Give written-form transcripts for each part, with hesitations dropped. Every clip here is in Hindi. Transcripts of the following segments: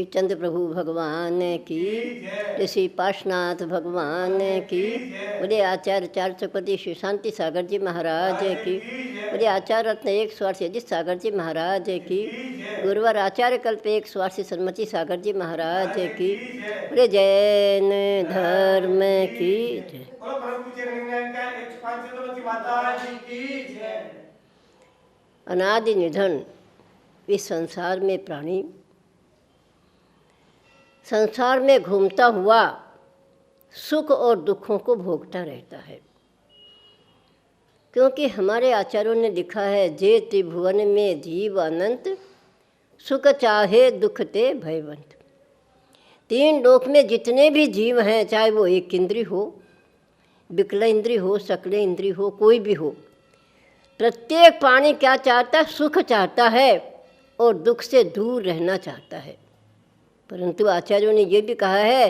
श्री चंद्र प्रभु भगवान की, श्री पार्श्वनाथ भगवान की, बोले आचार्य चार चक्रवर्ती श्री शांति सागर जी महाराज की, बोले आचार्य रत्न 108 अजित सागर जी महाराज की, गुरुवार आचार्य कल्प 108 सन्मति सागर जी महाराज की, बोले जैन धर्म की जय। अनादि निधन इस संसार में प्राणी संसार में घूमता हुआ सुख और दुखों को भोगता रहता है, क्योंकि हमारे आचार्यों ने लिखा है जे त्रिभुवन में जीव अनंत, सुख चाहे दुख ते भयवंत। तीन लोक में जितने भी जीव हैं, चाहे वो एक इंद्री हो, विकल इंद्री हो, सकल इंद्री हो, कोई भी हो, प्रत्येक प्राणी क्या चाहता है? सुख चाहता है और दुख से दूर रहना चाहता है। परंतु आचार्यों ने ये भी कहा है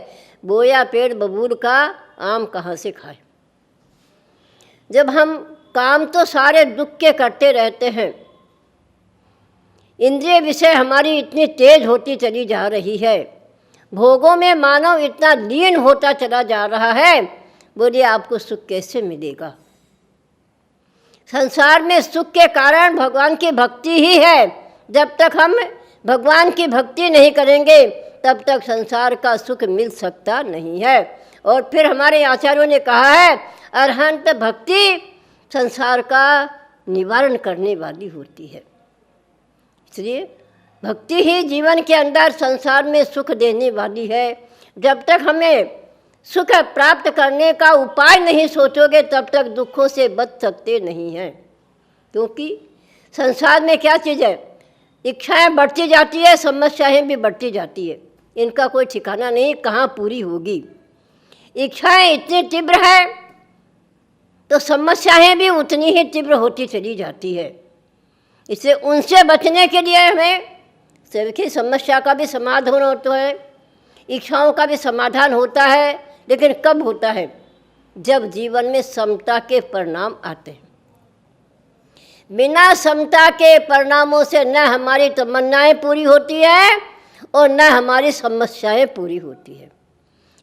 बोया पेड़ बबूल का आम कहाँ से खाए। जब हम काम तो सारे दुख के करते रहते हैं, इंद्रिय विषय हमारी इतनी तेज होती चली जा रही है, भोगों में मानव इतना लीन होता चला जा रहा है, बोलिए आपको सुख कैसे मिलेगा? संसार में सुख के कारण भगवान की भक्ति ही है। जब तक हम भगवान की भक्ति नहीं करेंगे तब तक संसार का सुख मिल सकता नहीं है। और फिर हमारे आचार्यों ने कहा है अरहंत भक्ति संसार का निवारण करने वाली होती है। इसलिए भक्ति ही जीवन के अंदर संसार में सुख देने वाली है। जब तक हमें सुख प्राप्त करने का उपाय नहीं सोचोगे तब तक दुखों से बच सकते नहीं हैं। क्योंकि संसार में क्या चीज़ है? इच्छाएं बढ़ती जाती है, समस्याएं भी बढ़ती जाती है, इनका कोई ठिकाना नहीं कहाँ पूरी होगी। इच्छाएं इतनी तीव्र है तो समस्याएं भी उतनी ही तीव्र होती चली जाती है। इससे उनसे बचने के लिए हमें सबकी समस्या का भी समाधान होता है, इच्छाओं का भी समाधान होता है, लेकिन कब होता है? जब जीवन में समता के परिणाम आते हैं। बिना समता के परिणामों से न हमारी तमन्नाएं पूरी होती है और न हमारी समस्याएं पूरी होती है।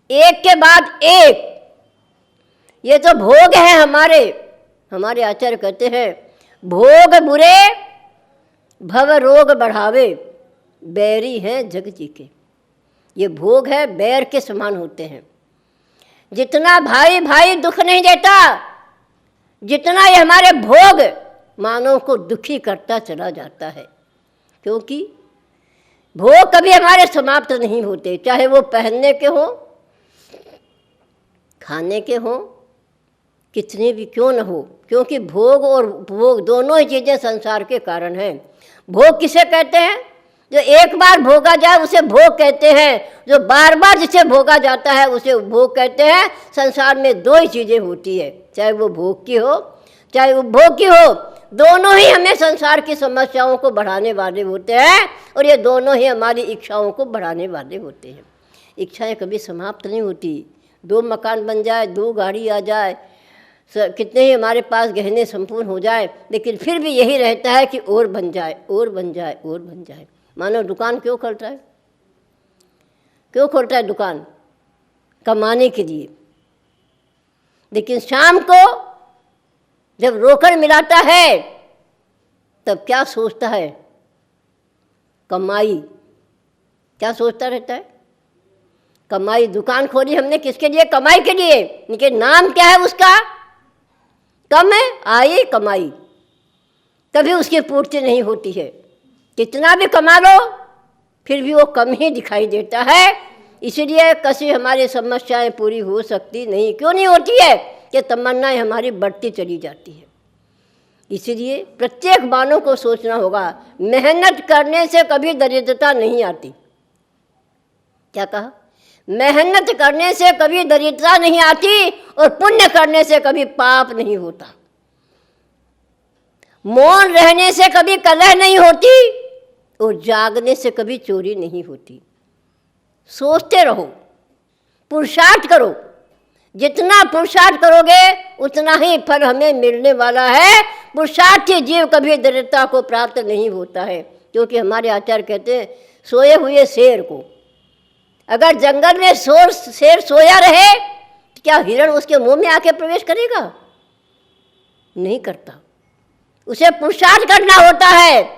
एक के बाद एक ये तो भोग है हमारे आचार्य कहते हैं भोग बुरे भव रोग बढ़ावे, बैरी हैं जग जी के। ये भोग है, बैर के समान होते हैं। जितना भाई भाई दुख नहीं देता, जितना ये हमारे भोग मानव को दुखी करता चला जाता है। क्योंकि भोग कभी हमारे समाप्त नहीं होते, चाहे वो पहनने के हो, खाने के हो, कितने भी क्यों न हो। क्योंकि भोग और उपभोग दोनों ही चीज़ें संसार के कारण हैं। भोग किसे कहते हैं? जो एक बार भोगा जाए उसे भोग कहते हैं, जो बार बार जिसे भोगा जाता है उसे उपभोग कहते हैं। संसार में दो ही चीज़ें होती है, चाहे वो भोग की हो चाहे उपभोग की हो, दोनों ही हमें संसार की समस्याओं को बढ़ाने वाले होते हैं और ये दोनों ही हमारी इच्छाओं को बढ़ाने वाले होते हैं। इच्छाएं कभी समाप्त नहीं होती। 2 मकान बन जाए, 2 गाड़ी आ जाए, कितने ही हमारे पास गहने संपूर्ण हो जाए, लेकिन फिर भी यही रहता है कि और बन जाए, और बन जाए, और बन जाए। मानो दुकान क्यों खोलता है? क्यों खोलता है दुकान? कमाने के लिए। लेकिन शाम को जब रोकड़ मिलाता है तब क्या सोचता है? कमाई। क्या सोचता रहता है? कमाई। दुकान खोली हमने किसके लिए? कमाई के लिए। लेकिन नाम क्या है उसका? कम है आई कमाई। कभी उसकी पूर्ति नहीं होती है। कितना भी कमा लो फिर भी वो कम ही दिखाई देता है। इसलिए कभी हमारी समस्याएं पूरी हो सकती नहीं। क्यों नहीं होती है? कि तमन्नाएं हमारी बढ़ती चली जाती है। इसलिए प्रत्येक मानव को सोचना होगा, मेहनत करने से कभी दरिद्रता नहीं आती। क्या कहा? मेहनत करने से कभी दरिद्रता नहीं आती और पुण्य करने से कभी पाप नहीं होता। मौन रहने से कभी कलह नहीं होती और जागने से कभी चोरी नहीं होती। सोचते रहो, पुरुषार्थ करो। जितना पुरुषार्थ करोगे उतना ही फल हमें मिलने वाला है। पुरुषार्थी जीव कभी दरिद्रता को प्राप्त नहीं होता है। क्योंकि हमारे आचार्य कहते हैं सोए हुए शेर को अगर जंगल में शेर सोया रहे तो क्या हिरण उसके मुंह में आके प्रवेश करेगा? नहीं करता। उसे पुरुषार्थ करना होता है।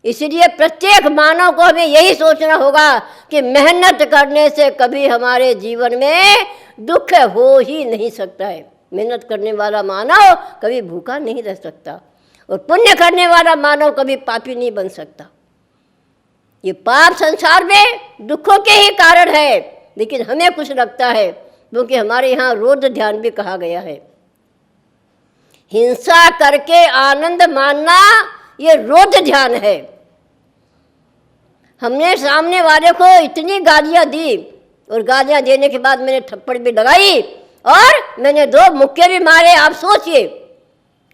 इसलिए प्रत्येक मानव को हमें यही सोचना होगा कि मेहनत करने से कभी हमारे जीवन में दुख हो ही नहीं सकता है। मेहनत करने वाला मानव कभी भूखा नहीं रह सकता और पुण्य करने वाला मानव कभी पापी नहीं बन सकता। ये पाप संसार में दुखों के ही कारण है, लेकिन हमें कुछ लगता है क्योंकि हमारे यहाँ रोध ध्यान भी कहा गया है। हिंसा करके आनंद मानना ये रोध ध्यान है। हमने सामने वाले को इतनी गालियाँ दी और गालियाँ देने के बाद मैंने थप्पड़ भी लगाई और मैंने 2 मुक्के भी मारे। आप सोचिए,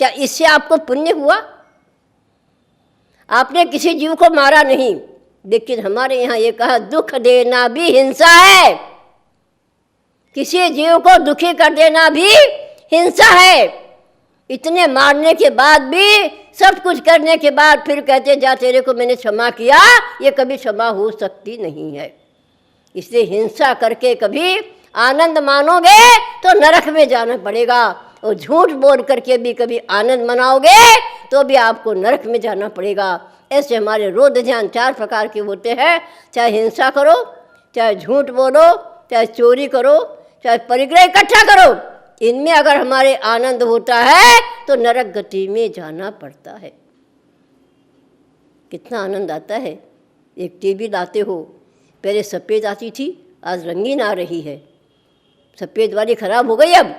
क्या इससे आपको पुण्य हुआ? आपने किसी जीव को मारा नहीं, लेकिन हमारे यहाँ ये कहा दुख देना भी हिंसा है। किसी जीव को दुखी कर देना भी हिंसा है। इतने मारने के बाद भी, सब कुछ करने के बाद फिर कहते जा तेरे को मैंने क्षमा किया, ये कभी क्षमा हो सकती नहीं है। इसलिए हिंसा करके कभी आनंद मानोगे तो नरक में जाना पड़ेगा, और झूठ बोल करके भी कभी आनंद मनाओगे तो भी आपको नरक में जाना पड़ेगा। ऐसे हमारे रोध ध्यान 4 प्रकार के होते हैं। चाहे हिंसा करो, चाहे झूठ बोलो, चाहे चोरी करो, चाहे परिग्रह इकट्ठा करो, इनमें अगर हमारे आनंद होता है तो नरक गति में जाना पड़ता है। कितना आनंद आता है। एक टीवी लाते हो, पहले सफ़ेद आती थी, आज रंगीन आ रही है। सफ़ेद वाली ख़राब हो गई, अब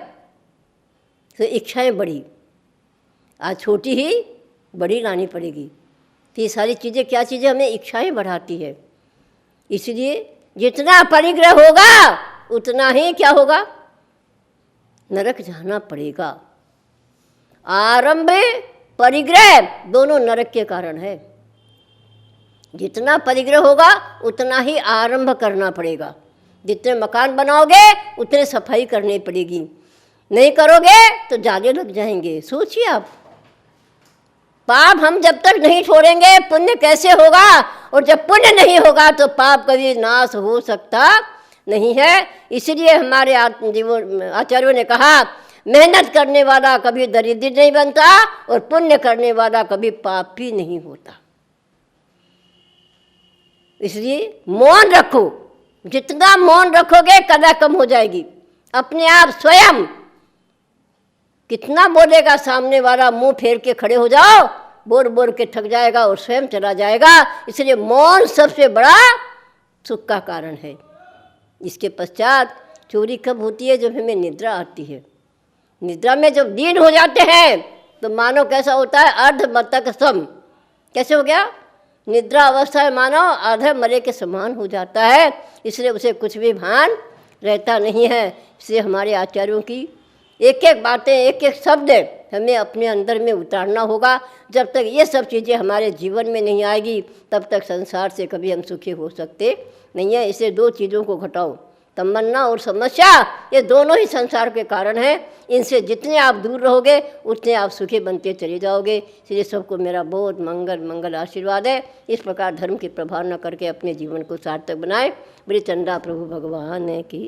तो इच्छाएं बढ़ी, आज छोटी ही बड़ी लानी पड़ेगी। तो ये सारी चीज़ें क्या चीज़ें हमें इच्छाएं बढ़ाती है। इसलिए जितना परिग्रह होगा उतना ही क्या होगा, नरक जाना पड़ेगा। आरंभ परिग्रह दोनों नरक के कारण है। जितना परिग्रह होगा उतना ही आरंभ करना पड़ेगा। जितने मकान बनाओगे उतने सफाई करनी पड़ेगी, नहीं करोगे तो जाले लग जाएंगे। सोचिए आप, पाप हम जब तक नहीं छोड़ेंगे पुण्य कैसे होगा? और जब पुण्य नहीं होगा तो पाप कभी नाश हो सकता नहीं है। इसलिए हमारे आचार्यों ने कहा, मेहनत करने वाला कभी दरिद्र नहीं बनता और पुण्य करने वाला कभी पापी नहीं होता। इसलिए मौन रखो, जितना मौन रखोगे कला कम हो जाएगी। अपने आप स्वयं कितना बोलेगा सामने वाला, मुंह फेर के खड़े हो जाओ, बोल बोल के थक जाएगा और स्वयं चला जाएगा। इसलिए मौन सबसे बड़ा सुख का कारण है। इसके पश्चात चोरी कब होती है? जब हमें निद्रा आती है। निद्रा में जब लीन हो जाते हैं तो मानो कैसा होता है, अर्धमतक सम। कैसे हो गया? निद्रा अवस्था में मानो आधे मरे के समान हो जाता है। इसलिए उसे कुछ भी भान रहता नहीं है। इसलिए हमारे आचार्यों की एक एक बातें, एक एक शब्द हमें अपने अंदर में उतारना होगा। जब तक ये सब चीज़ें हमारे जीवन में नहीं आएगी तब तक संसार से कभी हम सुखी हो सकते नहीं है। इसे 2 चीज़ों को घटाओ, तमन्ना और समस्या, ये दोनों ही संसार के कारण हैं। इनसे जितने आप दूर रहोगे उतने आप सुखी बनते चले जाओगे। इसलिए सबको मेरा बहुत मंगल आशीर्वाद है। इस प्रकार धर्म की प्रभावना करके अपने जीवन को सार्थक बनाए। बड़ी चंदा प्रभु भगवान की।